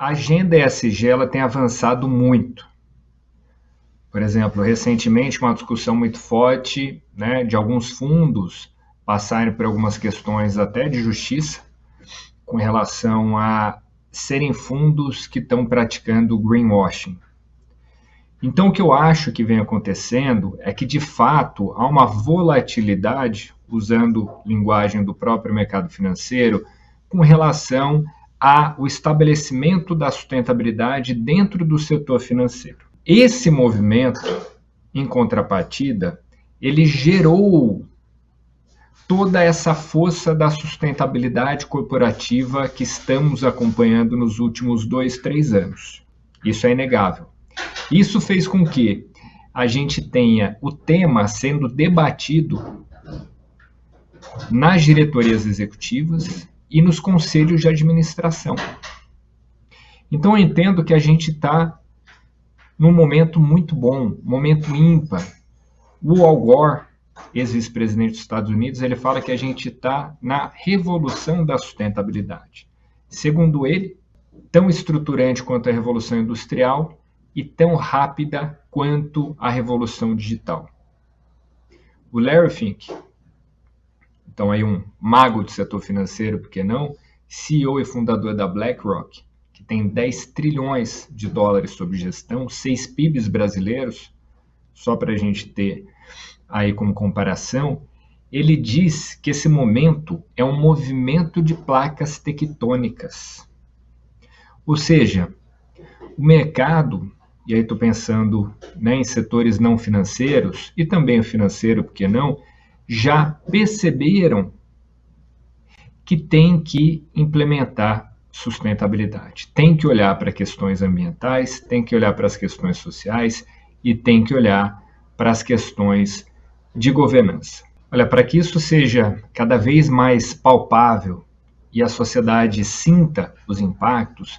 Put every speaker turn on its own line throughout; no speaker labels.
A agenda ESG ela tem avançado muito. Por exemplo, recentemente uma discussão muito forte, né, de alguns fundos passarem por algumas questões até de justiça com relação a serem fundos que estão praticando greenwashing. Então, o que eu acho que vem acontecendo é que, de fato, há uma volatilidade, usando linguagem do próprio mercado financeiro, com relação ao estabelecimento da sustentabilidade dentro do setor financeiro. Esse movimento, em contrapartida, ele gerou toda essa força da sustentabilidade corporativa que estamos acompanhando nos últimos 2, 3 anos. Isso é inegável. Isso fez com que a gente tenha o tema sendo debatido nas diretorias executivas e nos conselhos de administração. Então, eu entendo que a gente está num momento muito bom, momento ímpar. O Al Gore, ex-vice-presidente dos Estados Unidos, ele fala que a gente está na revolução da sustentabilidade. Segundo ele, tão estruturante quanto a revolução industrial e tão rápida quanto a revolução digital. O Larry Fink, então aí um mago do setor financeiro, por que não? CEO e fundador da BlackRock, que tem 10 trilhões de dólares sob gestão, 6 PIBs brasileiros, só para a gente ter aí como comparação, ele diz que esse momento é um movimento de placas tectônicas. Ou seja, o mercado, e aí estou pensando, né, em setores não financeiros, e também o financeiro, por que não, já perceberam que tem que implementar sustentabilidade. Tem que olhar para questões ambientais, tem que olhar para as questões sociais e tem que olhar para as questões de governança. Olha, para que isso seja cada vez mais palpável e a sociedade sinta os impactos,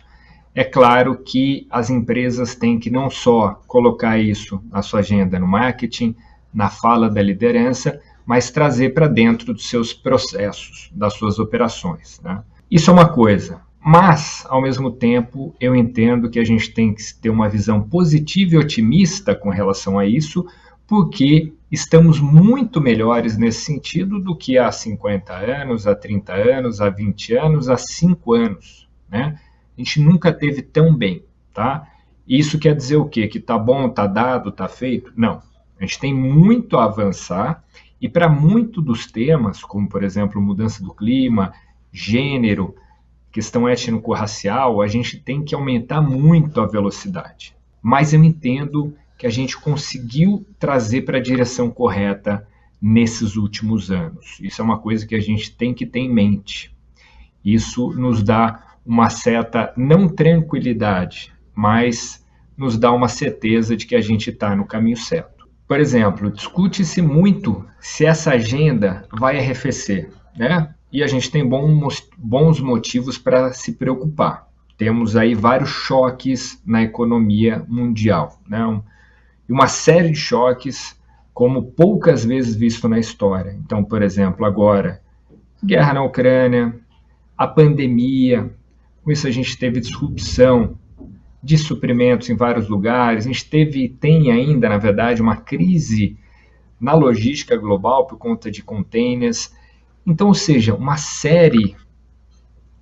é claro que as empresas têm que não só colocar isso na sua agenda no marketing, na fala da liderança, mas trazer para dentro dos seus processos, das suas operações, né? Isso é uma coisa, mas, ao mesmo tempo, eu entendo que a gente tem que ter uma visão positiva e otimista com relação a isso, porque estamos muito melhores nesse sentido do que há 50 anos, há 30 anos, há 20 anos, há 5 anos, né? A gente nunca teve tão bem, tá? Isso quer dizer o quê? Que tá bom, tá dado, tá feito? Não. A gente tem muito a avançar e para muitos dos temas, como, por exemplo, mudança do clima, gênero, questão étnico-racial, a gente tem que aumentar muito a velocidade. Mas eu entendo que a gente conseguiu trazer para a direção correta nesses últimos anos. Isso é uma coisa que a gente tem que ter em mente. Isso nos dá uma certa, não tranquilidade, mas nos dá uma certeza de que a gente está no caminho certo. Por exemplo, discute-se muito se essa agenda vai arrefecer, né? E a gente tem bons motivos para se preocupar. Temos aí vários choques na economia mundial, né? Uma série de choques como poucas vezes visto na história. Então, por exemplo, agora, guerra na Ucrânia, a pandemia, com isso a gente teve disrupção de suprimentos em vários lugares, a gente tem ainda, na verdade, uma crise na logística global por conta de containers. Então, ou seja, uma série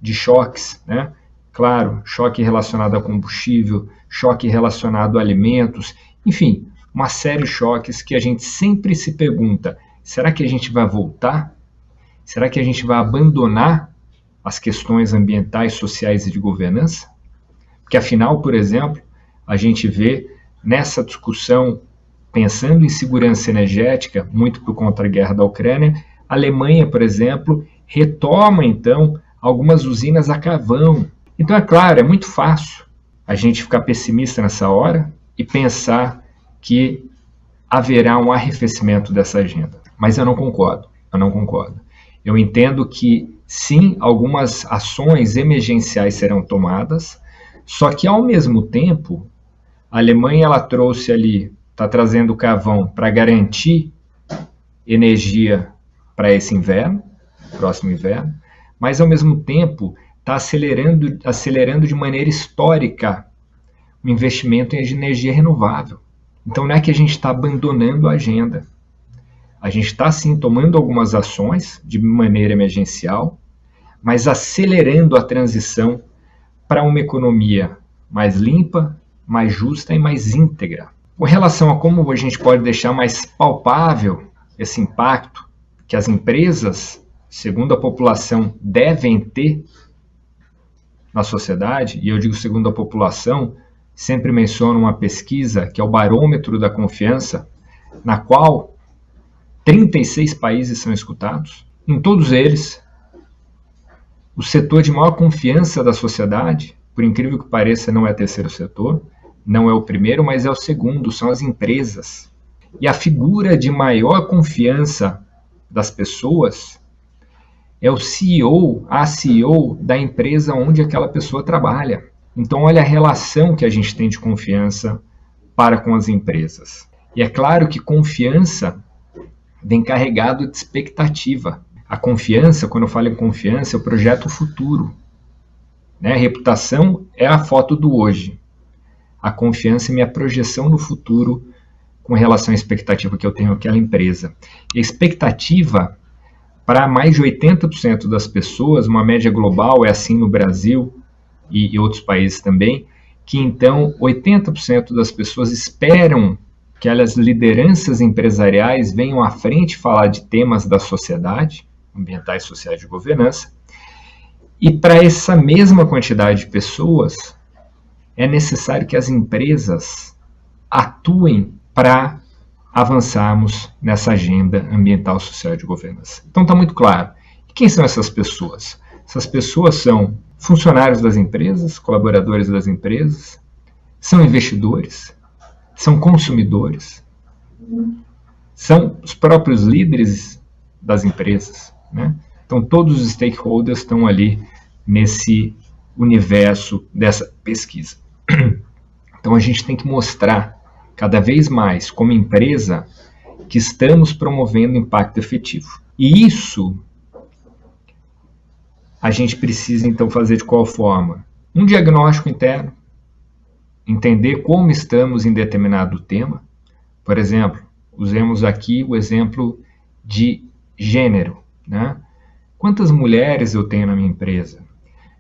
de choques, né? Claro, choque relacionado a combustível, choque relacionado a alimentos, enfim, uma série de choques que a gente sempre se pergunta, será que a gente vai voltar? Será que a gente vai abandonar as questões ambientais, sociais e de governança? Porque, afinal, por exemplo, a gente vê nessa discussão, pensando em segurança energética, muito por conta da guerra da Ucrânia, a Alemanha, por exemplo, retoma, então, algumas usinas a carvão. Então, é claro, é muito fácil a gente ficar pessimista nessa hora e pensar que haverá um arrefecimento dessa agenda. Mas eu não concordo. Eu entendo que, sim, algumas ações emergenciais serão tomadas, só que, ao mesmo tempo, a Alemanha ela trouxe ali, está trazendo carvão para garantir energia para esse inverno, próximo inverno, mas, ao mesmo tempo, está acelerando de maneira histórica o investimento em energia renovável. Então não é que a gente está abandonando a agenda. A gente está sim tomando algumas ações de maneira emergencial, mas acelerando a transição para uma economia mais limpa, mais justa e mais íntegra. Com relação a como a gente pode deixar mais palpável esse impacto que as empresas, segundo a população, devem ter na sociedade, e eu digo segundo a população, sempre menciono uma pesquisa que é o Barômetro da Confiança, na qual 36 países são escutados. Em todos eles, o setor de maior confiança da sociedade, por incrível que pareça, não é o terceiro setor, não é o primeiro, mas é o segundo, são as empresas. E a figura de maior confiança das pessoas é o CEO, a CEO da empresa onde aquela pessoa trabalha. Então, olha a relação que a gente tem de confiança para com as empresas. E é claro que confiança vem carregado de expectativa. A confiança, quando eu falo em confiança, eu projeto o futuro. Né? A reputação é a foto do hoje. A confiança é minha projeção no futuro com relação à expectativa que eu tenho àquela empresa. E a expectativa, para mais de 80% das pessoas, uma média global é assim no Brasil e outros países também, que então 80% das pessoas esperam que as lideranças empresariais venham à frente falar de temas da sociedade, ambientais, sociais, de governança, e para essa mesma quantidade de pessoas é necessário que as empresas atuem para avançarmos nessa agenda ambiental, social e de governança. Então está muito claro. E quem são essas pessoas? Essas pessoas são funcionários das empresas, colaboradores das empresas, são investidores, são consumidores, são os próprios líderes das empresas, né? Então todos os stakeholders estão ali nesse universo dessa pesquisa. Então a gente tem que mostrar cada vez mais como empresa que estamos promovendo impacto efetivo. E isso a gente precisa então fazer de qual forma? Um diagnóstico interno, entender como estamos em determinado tema. Por exemplo, usemos aqui o exemplo de gênero, né? Quantas mulheres eu tenho na minha empresa?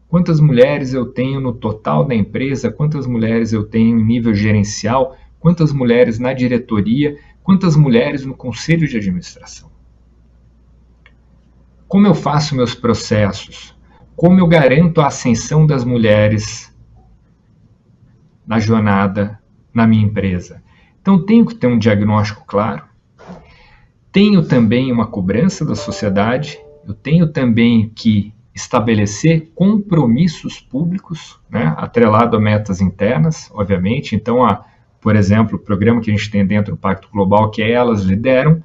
Quantas mulheres eu tenho no total da empresa? Quantas mulheres eu tenho em nível gerencial? Quantas mulheres na diretoria? Quantas mulheres no conselho de administração? Como eu faço meus processos? Como eu garanto a ascensão das mulheres na jornada na minha empresa? Então, tenho que ter um diagnóstico claro. Tenho também uma cobrança da sociedade. Eu tenho também que estabelecer compromissos públicos, né, atrelado a metas internas, obviamente. Então, por exemplo, o programa que a gente tem dentro do Pacto Global, que é Elas Lideram,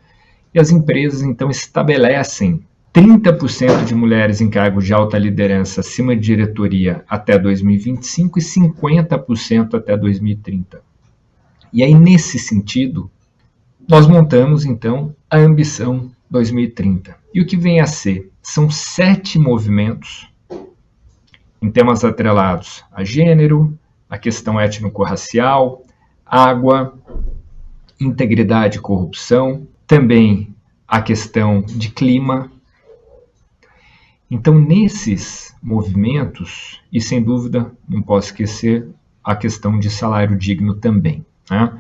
e as empresas, então, estabelecem 30% de mulheres em cargos de alta liderança acima de diretoria até 2025 e 50% até 2030. E aí, nesse sentido, nós montamos, então, a Ambição 2030. E o que vem a ser? São 7 movimentos em temas atrelados a gênero, a questão étnico-racial, água, integridade e corrupção, também a questão de clima. Então, nesses movimentos, e sem dúvida, não posso esquecer a questão de salário digno também, né?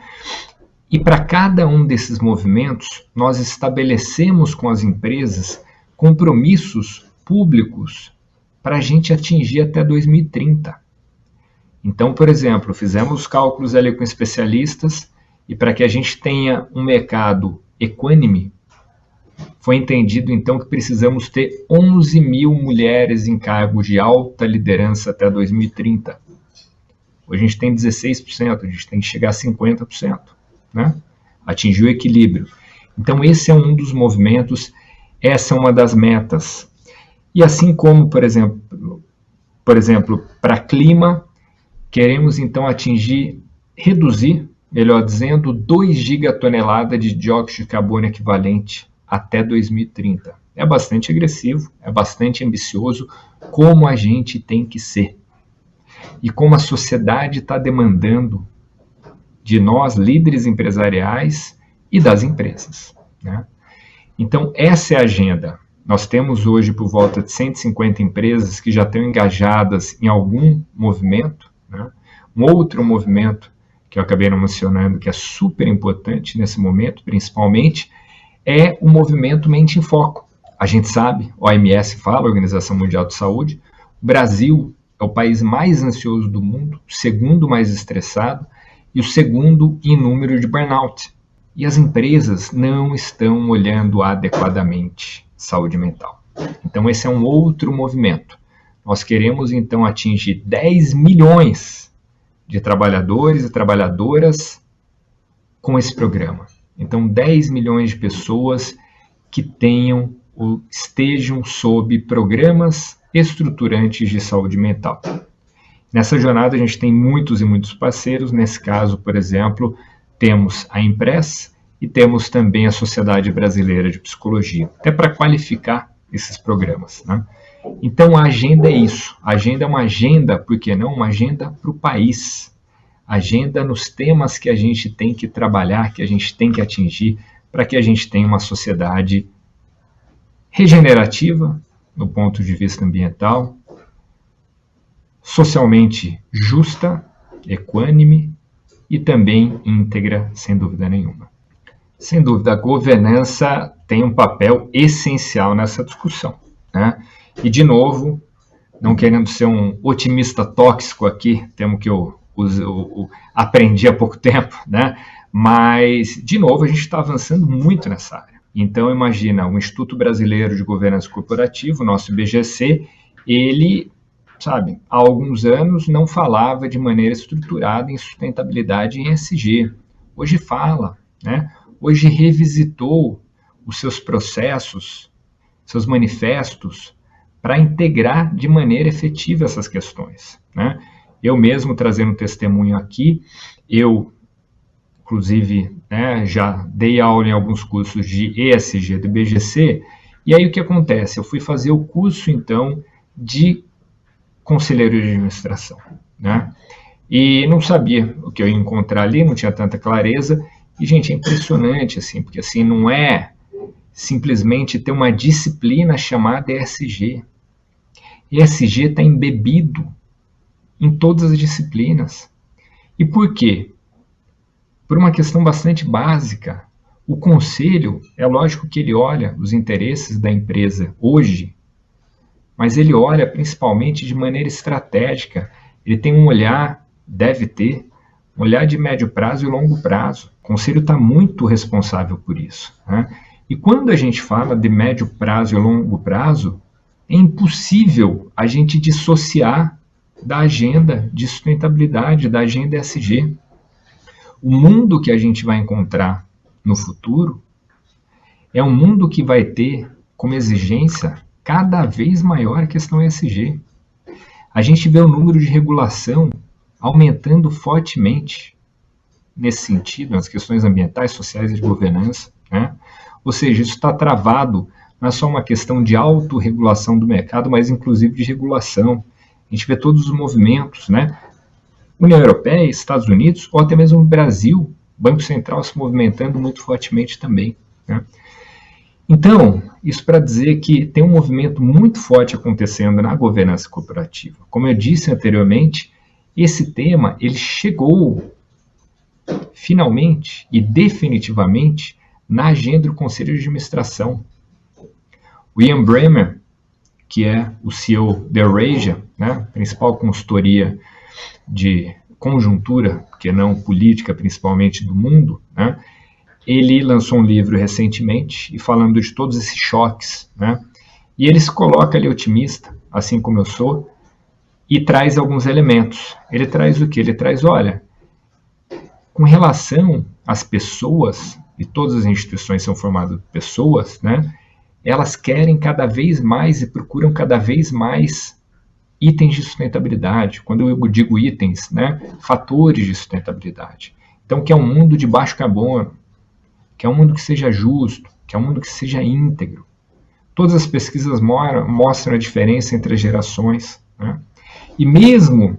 E para cada um desses movimentos, nós estabelecemos com as empresas compromissos públicos para a gente atingir até 2030. Então, por exemplo, fizemos os cálculos ali com especialistas e para que a gente tenha um mercado equânime, foi entendido então que precisamos ter 11 mil mulheres em cargos de alta liderança até 2030. Hoje a gente tem 16%, a gente tem que chegar a 50%, né? Atingir o equilíbrio. Então esse é um dos movimentos, essa é uma das metas. E assim como, por exemplo, para clima, queremos então reduzir, melhor dizendo, 2 gigatoneladas de dióxido de carbono equivalente até 2030. é bastante agressivo, é bastante ambicioso, como a gente tem que ser. E como a sociedade está demandando de nós, líderes empresariais e das empresas, né? Então, essa é a agenda. Nós temos hoje por volta de 150 empresas que já estão engajadas em algum movimento, né? Um outro movimento que eu acabei não mencionando, que é super importante nesse momento, principalmente, é o movimento Mente em Foco. A gente sabe, a OMS fala, a Organização Mundial de Saúde, o Brasil é o país mais ansioso do mundo, o segundo mais estressado e o segundo em número de burnout. E as empresas não estão olhando adequadamente saúde mental. Então, esse é um outro movimento. Nós queremos, então, atingir 10 milhões de trabalhadores e trabalhadoras com esse programa. Então, 10 milhões de pessoas que tenham ou estejam sob programas estruturantes de saúde mental. Nessa jornada, a gente tem muitos e muitos parceiros. Nesse caso, por exemplo, temos a Impress e temos também a Sociedade Brasileira de Psicologia, até para qualificar esses programas, né? Então, a agenda é isso. A agenda é uma agenda, por que não? Uma agenda para o país. Agenda nos temas que a gente tem que trabalhar, que a gente tem que atingir, para que a gente tenha uma sociedade regenerativa, no ponto de vista ambiental, socialmente justa, equânime e também íntegra, sem dúvida nenhuma. Sem dúvida, a governança tem um papel essencial nessa discussão, né? E, de novo, não querendo ser um otimista tóxico aqui, termo que eu aprendi há pouco tempo, né? Mas, de novo, a gente está avançando muito nessa área. Então, imagina, o Instituto Brasileiro de Governança Corporativa, o nosso IBGC, ele, sabe, há alguns anos não falava de maneira estruturada em sustentabilidade e ESG. Hoje fala, né? Hoje revisitou os seus processos, seus manifestos, para integrar de maneira efetiva essas questões, né? Eu mesmo, trazendo um testemunho aqui, eu, inclusive, né, já dei aula em alguns cursos de ESG do IBGC, e aí o que acontece? Eu fui fazer o curso, então, de conselheiro de administração, né? E não sabia o que eu ia encontrar ali, não tinha tanta clareza. E, gente, é impressionante, assim, porque assim, não é simplesmente ter uma disciplina chamada ESG. ESG está embebido em todas as disciplinas. E por quê? Por uma questão bastante básica. O conselho, é lógico que ele olha os interesses da empresa hoje, mas ele olha principalmente de maneira estratégica. Ele tem um olhar, deve ter, um olhar de médio prazo e longo prazo. O conselho está muito responsável por isso, né? E quando a gente fala de médio prazo e longo prazo, é impossível a gente dissociar da agenda de sustentabilidade, da agenda ESG. O mundo que a gente vai encontrar no futuro é um mundo que vai ter como exigência cada vez maior a questão ESG. A gente vê o número de regulação aumentando fortemente nesse sentido, nas questões ambientais, sociais e de governança, né? Ou seja, isso está travado, não é só uma questão de autorregulação do mercado, mas inclusive de regulação. A gente vê todos os movimentos, né? União Europeia, Estados Unidos, ou até mesmo o Brasil, Banco Central se movimentando muito fortemente também, né? Então, isso para dizer que tem um movimento muito forte acontecendo na governança corporativa. Como eu disse anteriormente, esse tema ele chegou finalmente e definitivamente na agenda do Conselho de Administração. O Ian Bremmer, que é o CEO da Eurasia, né, principal consultoria de conjuntura, que não política, principalmente do mundo, né, ele lançou um livro recentemente e falando de todos esses choques, né, e ele se coloca ali otimista, assim como eu sou, e traz alguns elementos. Ele traz o quê? Ele traz, olha, com relação às pessoas, e todas as instituições são formadas por pessoas, né, elas querem cada vez mais e procuram cada vez mais itens de sustentabilidade. Quando eu digo itens, né, fatores de sustentabilidade. Então, que é um mundo de baixo carbono, que é um mundo que seja justo, que é um mundo que seja íntegro. Todas as pesquisas mostram a diferença entre as gerações, né? E mesmo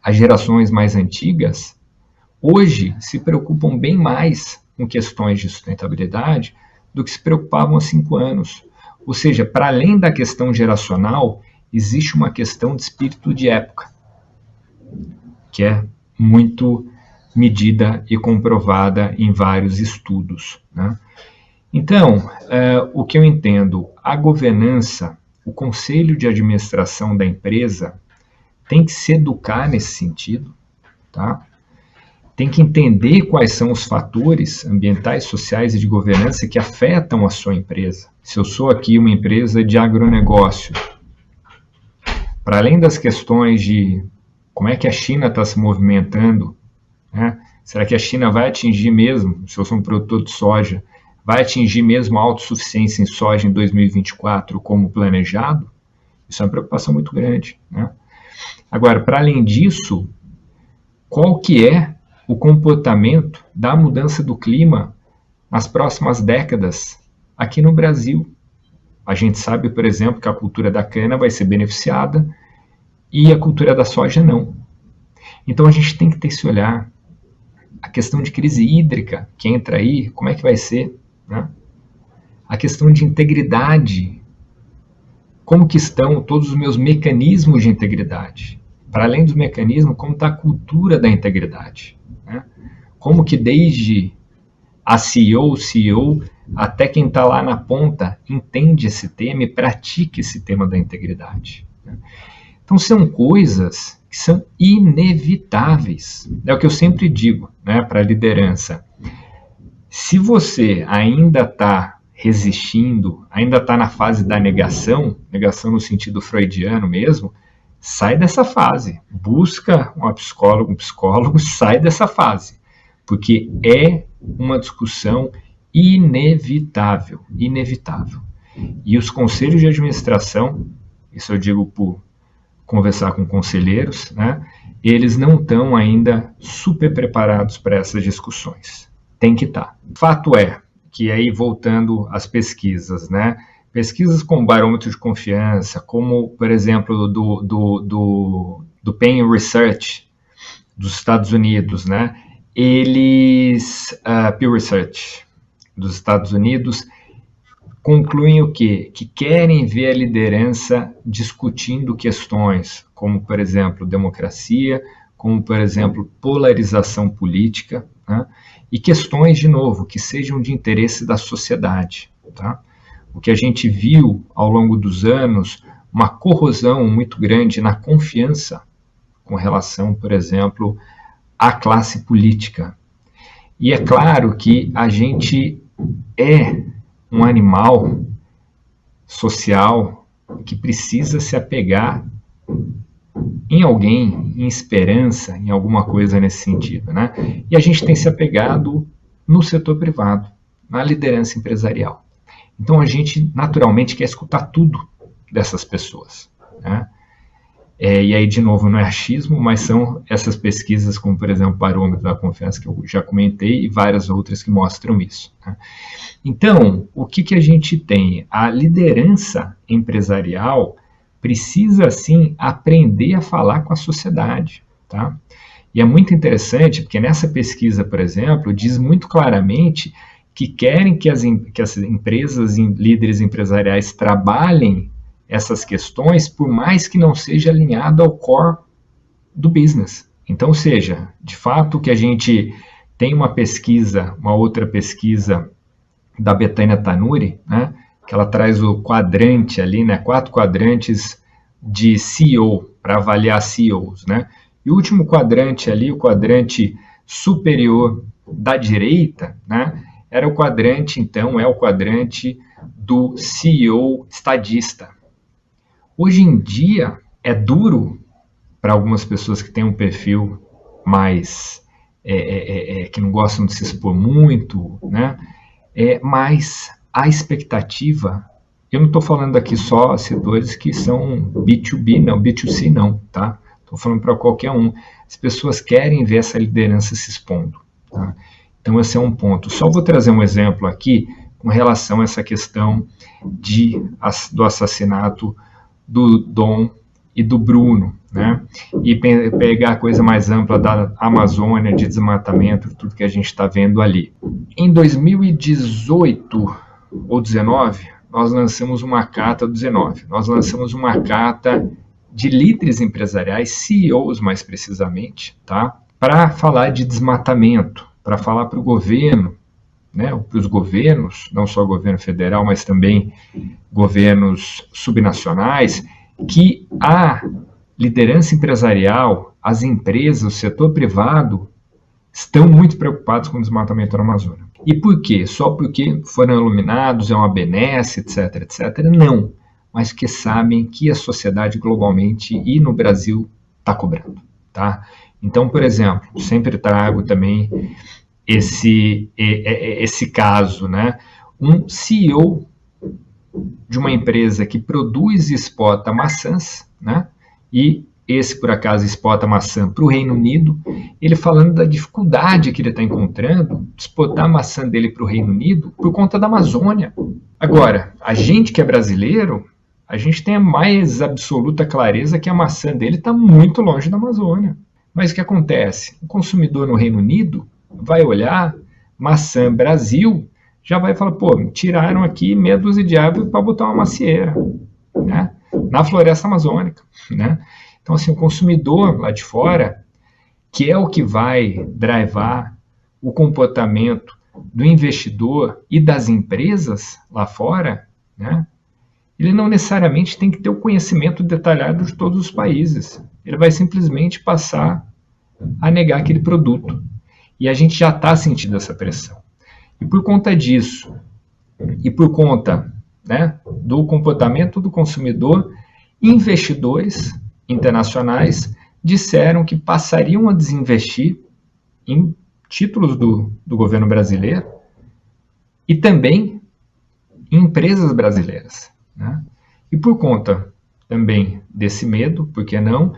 as gerações mais antigas, hoje se preocupam bem mais com questões de sustentabilidade do que se preocupavam há 5 anos. Ou seja, para além da questão geracional, existe uma questão de espírito de época, que é muito medida e comprovada em vários estudos, né? Então, o que eu entendo, a governança, o conselho de administração da empresa tem que se educar nesse sentido, tá? Tem que entender quais são os fatores ambientais, sociais e de governança que afetam a sua empresa. Se eu sou aqui uma empresa de agronegócio, para além das questões de como é que a China está se movimentando, né? Será que a China vai atingir mesmo, se eu sou um produtor de soja, vai atingir mesmo a autossuficiência em soja em 2024 como planejado? Isso é uma preocupação muito grande, né? Agora, para além disso, qual que é o comportamento da mudança do clima nas próximas décadas aqui no Brasil? A gente sabe, por exemplo, que a cultura da cana vai ser beneficiada e a cultura da soja não. Então a gente tem que ter esse olhar. A questão de crise hídrica que entra aí, como é que vai ser, né? A questão de integridade, como que estão todos os meus mecanismos de integridade? Para além dos mecanismos, como está a cultura da integridade, né? Como que desde a CEO até quem está lá na ponta entende esse tema e pratica esse tema da integridade, né? Então são coisas que são inevitáveis. É o que eu sempre digo, né, para a liderança. Se você ainda está resistindo, ainda está na fase da negação no sentido freudiano mesmo, sai dessa fase. Busca um psicólogo, sai dessa fase. Porque é uma discussão inevitável. E os conselhos de administração, isso eu digo por conversar com conselheiros, né, eles não estão ainda super preparados para essas discussões. Tem que estar. Fato é que aí, voltando às pesquisas, né, pesquisas com barômetro de confiança, como, por exemplo, do Pew Research dos Estados Unidos, né, Pew Research dos Estados Unidos, concluem o quê? Que querem ver a liderança discutindo questões como, por exemplo, democracia, como, por exemplo, polarização política, né? E questões, de novo, que sejam de interesse da sociedade, tá? O que a gente viu ao longo dos anos, uma corrosão muito grande na confiança com relação, por exemplo, à classe política. E é claro que a gente é um animal social que precisa se apegar em alguém, em esperança, em alguma coisa nesse sentido, né? E a gente tem se apegado no setor privado, na liderança empresarial. Então a gente naturalmente quer escutar tudo dessas pessoas, né? E aí, de novo, não é achismo, mas são essas pesquisas, como, por exemplo, o Barômetro da Confiança, que eu já comentei, e várias outras que mostram isso, né? Então, o que a gente tem? A liderança empresarial precisa, sim, aprender a falar com a sociedade, tá? E é muito interessante, porque nessa pesquisa, por exemplo, diz muito claramente que querem que as empresas e líderes empresariais trabalhem essas questões, por mais que não seja alinhado ao core do business. Então, ou seja, de fato que a gente tem uma outra pesquisa da Betânia Tanuri, né, que ela traz o quadrante ali, né, 4 quadrantes de CEO, para avaliar CEOs, né? E o último quadrante ali, o quadrante superior da direita, né, era o quadrante, então, é o quadrante do CEO estadista. Hoje em dia, é duro para algumas pessoas que têm um perfil mais, que não gostam de se expor muito, né? Mas a expectativa, eu não estou falando aqui só setores que são B2B, não, B2C não, tá? Estou falando para qualquer um. As pessoas querem ver essa liderança se expondo, tá? Então esse é um ponto. Só vou trazer um exemplo aqui com relação a essa questão do assassinato do Dom e do Bruno, né? E pegar a coisa mais ampla da Amazônia, de desmatamento, tudo que a gente está vendo ali. Em 2018 ou 19, nós lançamos uma carta, nós lançamos uma carta de líderes empresariais, CEOs mais precisamente, tá? Para falar de desmatamento, para falar para o governo, né, para os governos, não só o governo federal, mas também governos subnacionais, que a liderança empresarial, as empresas, o setor privado, estão muito preocupados com o desmatamento na Amazônia. E por quê? Só porque foram iluminados, é uma benesse, etc, etc? Não, mas que sabem que a sociedade globalmente e no Brasil está cobrando, tá? Então, por exemplo, sempre trago também esse caso, né? Um CEO de uma empresa que produz e exporta maçãs, né? E esse, por acaso, exporta maçã para o Reino Unido, ele falando da dificuldade que ele está encontrando de exportar a maçã dele para o Reino Unido por conta da Amazônia. Agora, a gente que é brasileiro, a gente tem a mais absoluta clareza que a maçã dele está muito longe da Amazônia. Mas o que acontece? O consumidor no Reino Unido vai olhar maçã Brasil, já vai falar, pô, tiraram aqui meia dúzia de árvores para botar uma macieira, né? Na floresta amazônica, né? Então, assim, o consumidor lá de fora, que é o que vai drivar o comportamento do investidor e das empresas lá fora, né? Ele não necessariamente tem que ter o conhecimento detalhado de todos os países. Ele vai simplesmente passar a negar aquele produto. E a gente já está sentindo essa pressão. E por conta disso, e por conta, né, do comportamento do consumidor, investidores internacionais disseram que passariam a desinvestir em títulos do governo brasileiro e também em empresas brasileiras, né? E por conta também desse medo, por que não,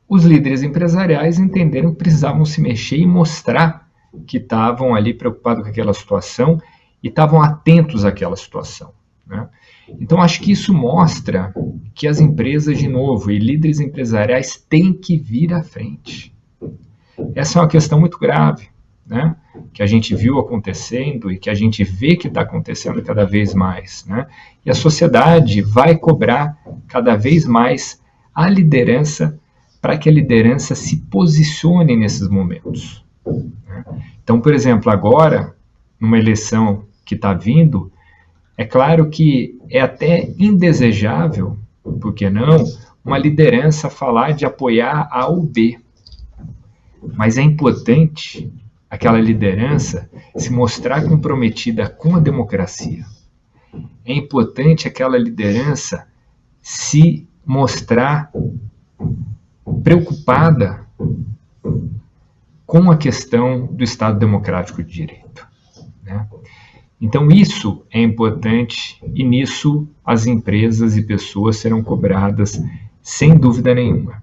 os líderes empresariais entenderam que precisavam se mexer e mostrar que estavam ali preocupados com aquela situação e estavam atentos àquela situação, né? Então, acho que isso mostra que as empresas, de novo, e líderes empresariais têm que vir à frente. Essa é uma questão muito grave, né? Que a gente viu acontecendo e que a gente vê que está acontecendo cada vez mais, né? E a sociedade vai cobrar cada vez mais a liderança para que a liderança se posicione nesses momentos, né? Então, por exemplo, agora, numa eleição que está vindo, é claro que é até indesejável, por que não, uma liderança falar de apoiar A ou B. Mas é importante aquela liderança se mostrar comprometida com a democracia. É importante aquela liderança se mostrar preocupada com a questão do Estado Democrático de Direito, né? Então, isso é importante e nisso as empresas e pessoas serão cobradas sem dúvida nenhuma.